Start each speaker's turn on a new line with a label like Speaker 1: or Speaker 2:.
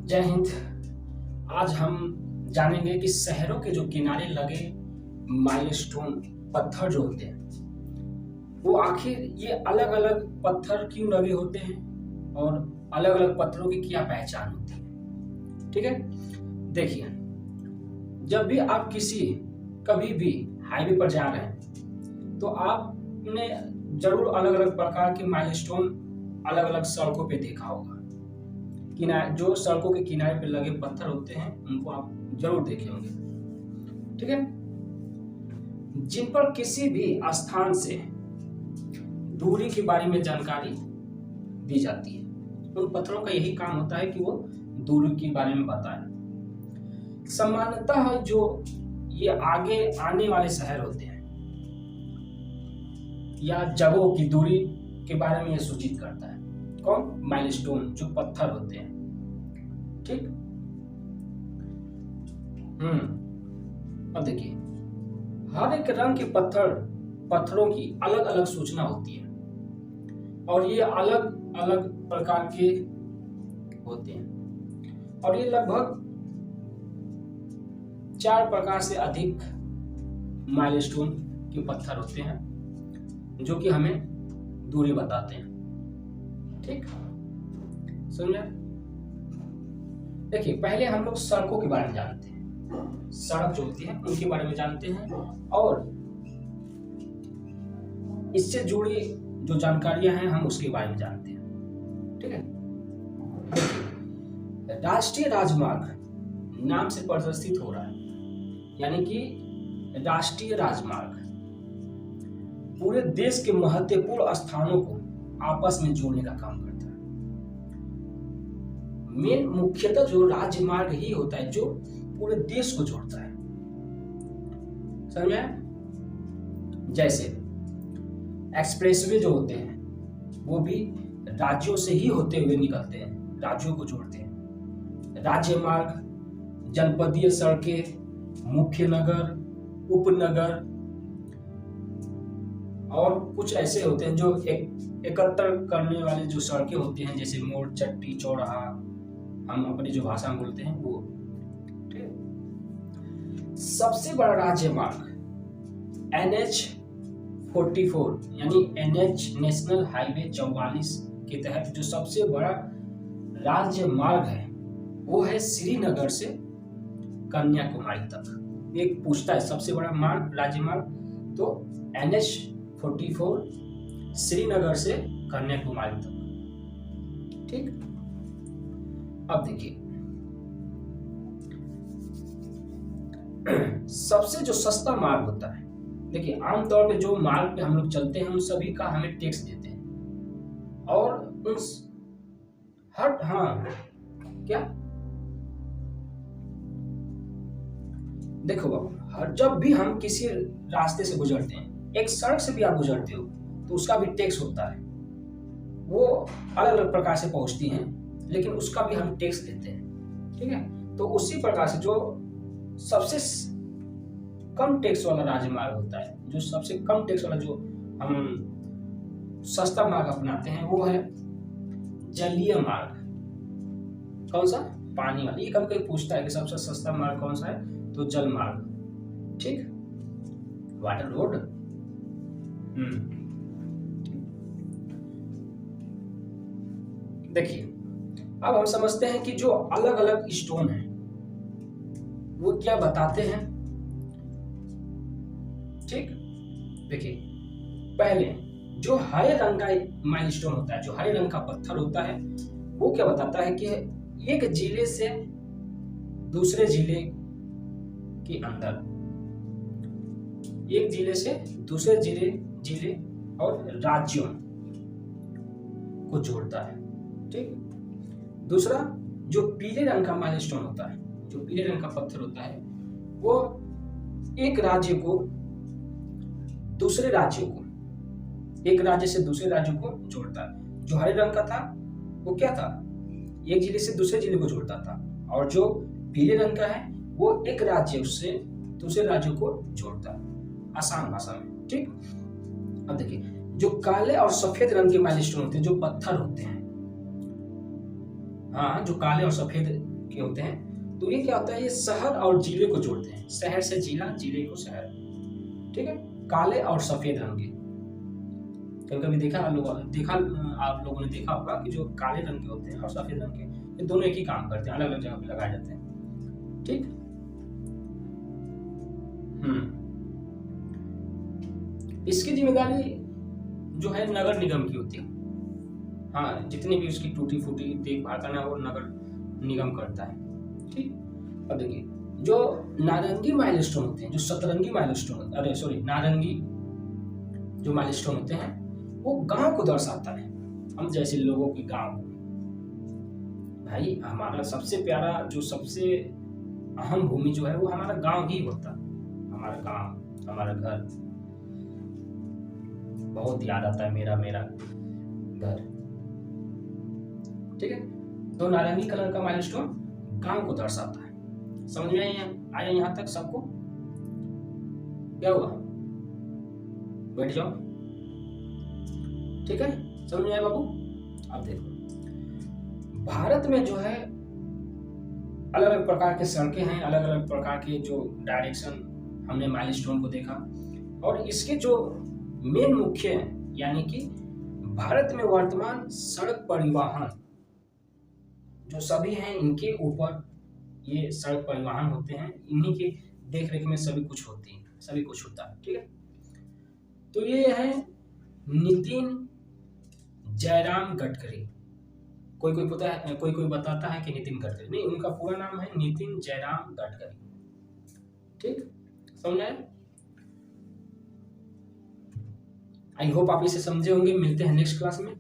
Speaker 1: जय हिंद। आज हम जानेंगे कि शहरों के जो किनारे लगे माइलस्टोन पत्थर जो होते हैं वो आखिर ये अलग अलग पत्थर क्यों लगे होते हैं और अलग अलग पत्थरों की क्या पहचान होती है। ठीक है, देखिए, जब भी आप कभी भी हाईवे पर जा रहे हैं तो आपने जरूर अलग अलग प्रकार के माइलस्टोन अलग अलग सड़कों पे देखा होगा। जो सड़कों के किनारे पे लगे पत्थर होते हैं उनको आप जरूर देखे होंगे। ठीक है, जिन पर किसी भी स्थान से दूरी के बारे में जानकारी दी जाती है, उन पत्थरों का यही काम होता है कि वो दूरी के बारे में बताएं। सामान्यतः जो ये आगे आने वाले शहर होते हैं या जगहों की दूरी के बारे में ये सूचित करता है। कौन? माइलस्टोन, जो पत्थर होते हैं। ठीक। अब देखिए, हर एक रंग के पत्थरों की अलग अलग सूचना होती है और ये अलग अलग प्रकार के होते हैं और ये लगभग 4 प्रकार से अधिक माइलस्टोन के पत्थर होते हैं जो कि हमें दूरी बताते हैं। ठीक, समझे? देखिए, पहले हम लोग सड़कों के बारे में जानते हैं। सड़क जो होती है उनके बारे में जानते हैं और इससे जुड़ी जो जानकारियां हैं हम उसके बारे में जानते हैं। ठीक है, राष्ट्रीय राजमार्ग नाम से प्रदर्शित हो रहा है, यानी कि राष्ट्रीय राजमार्ग पूरे देश के महत्वपूर्ण स्थानों को आपस में जोड़ने का काम करता है। मेन मुख्यतः जो राजमार्ग ही होता है जो पूरे देश को जोड़ता है। समझ में आया? जैसे एक्सप्रेसवे जो होते हैं वो भी राज्यों से ही होते हुए निकलते हैं, राज्यों को जोड़ते हैं। राज्य मार्ग, जनपदीय सड़कें, मुख्य नगर, उपनगर और कुछ ऐसे होते हैं जो एकत्र करने वाले जो सड़कें होती हैं, जैसे मोड़, चट्टी, चौराहा, हम अपनी जो भाषा में बोलते हैं वो। ठीक। सबसे बड़ा राज्य मार्ग NH-44 यानी NH नेशनल हाईवे 44 के तहत जो सबसे बड़ा राज्य मार्ग है वो है श्रीनगर से कन्याकुमारी तक। एक पूछता है सबसे बड़ा राज्य मार्ग, तो NH-44 श्रीनगर से कन्याकुमारी तक। ठीक। अब देखिए, सबसे जो सस्ता मार्ग होता है, देखिए आमतौर पे जो मार्ग पे हम लोग चलते हैं उन सभी का हमें टैक्स देते हैं और उन क्या देखो बाबू, जब भी हम किसी रास्ते से गुजरते हैं, एक सड़क से भी आप गुजरते हो तो उसका भी टैक्स होता है। वो अलग अलग प्रकार से पहुंचती हैं लेकिन उसका भी हम टैक्स देते हैं। ठीक है, तो उसी प्रकार से जो सबसे कम टैक्स वाला राजमार्ग होता है, जो सबसे कम टैक्स वाला जो हम सस्ता मार्ग अपनाते हैं वो है जलीय मार्ग। कौन सा? पानी वाला। ये कभी कभी पूछता है कि सबसे सस्ता मार्ग कौन सा है, तो जल मार्ग। ठीक, वाटर रोड। देखिए, अब हम समझते हैं कि जो अलग अलग स्टोन है वो क्या बताते हैं। ठीक, देखिए, पहले जो हरे रंग का माइलस्टोन होता है, जो हरे रंग का पत्थर होता है, वो क्या बताता है कि एक जिले से दूसरे जिले के अंदर, एक जिले से दूसरे जिले और राज्यों को जोड़ता है। ठीक। दूसरा, जो पीले रंग का माइलस्टोन होता है, जो पीले रंग का पत्थर होता है, वो एक राज्य से दूसरे राज्य को जोड़ता है। जो हरे रंग का था वो क्या था? एक जिले से दूसरे जिले को जोड़ता था, और जो पीले रंग का है वो एक राज्य से दूसरे राज्य को जोड़ता है, आसान भाषा में। ठीक। अब देखिए, जो काले और सफेद रंग के माइलस्टोन होते हैं, जो पत्थर होते हैं, हाँ, जो काले और सफेद के होते हैं। तो ये क्या होता है, ये शहर और जिले को जोड़ते हैं, शहर से जिला, जिले को शहर, ठीक है। काले और सफेद रंग के, कभी कभी आप लोगों ने देखा होगा कि जो काले रंग के होते हैं और सफेद रंग के, ये दोनों एक ही काम करते हैं, अलग अलग जगह पे लगाए जाते हैं, ठीक। इसकी जिम्मेदारी जो है नगर निगम की होती है। हाँ, जितनी भी उसकी टूटी फूटी देखभाल करना वो नगर निगम करता है, ठीक। अब देखिए, जो नारंगी माइलस्टोन होते हैं, जो सतरंगी माइलस्टोन, अरे सॉरी, नारंगी जो माइलस्टोन होते हैं, वो गांव को दर्शाता है, हम जैसे लोगों के गांव को। भाई हमारा सबसे प्यारा, जो सबसे अहम भूमि जो है वो हमारा गांव ही होता है। हमारा गांव, हमारा घर, बहुत याद आता है मेरा घर, ठीक है। तो नारंगी कलर का माइलस्टोन गांव को दर्शाता है। समझ में आया यहाँ तक सबको? क्या हुआ, बैठ जाओ, ठीक है, समझ में आया बाबू? अब देखो, भारत में जो है अलग अलग प्रकार के सड़कें हैं, अलग अलग प्रकार के जो डायरेक्शन, हमने माइलस्टोन को देखा। और इसके जो मेन मुख्य हैं, यानी कि भारत में वर्तमान सड़क परिवहन जो सभी हैं, इनके ऊपर ये सड़क परिवहन होते हैं, इन्हीं के देख रेख में सभी कुछ होता है, ठीक है। तो ये है नितिन जयराम गडकरी। कोई बताता है कि नितिन गडकरी, नहीं, उनका पूरा नाम है नितिन जयराम गडकरी, ठीक, समझ आए? आई होप आप इसे समझे होंगे। मिलते हैं नेक्स्ट क्लास में।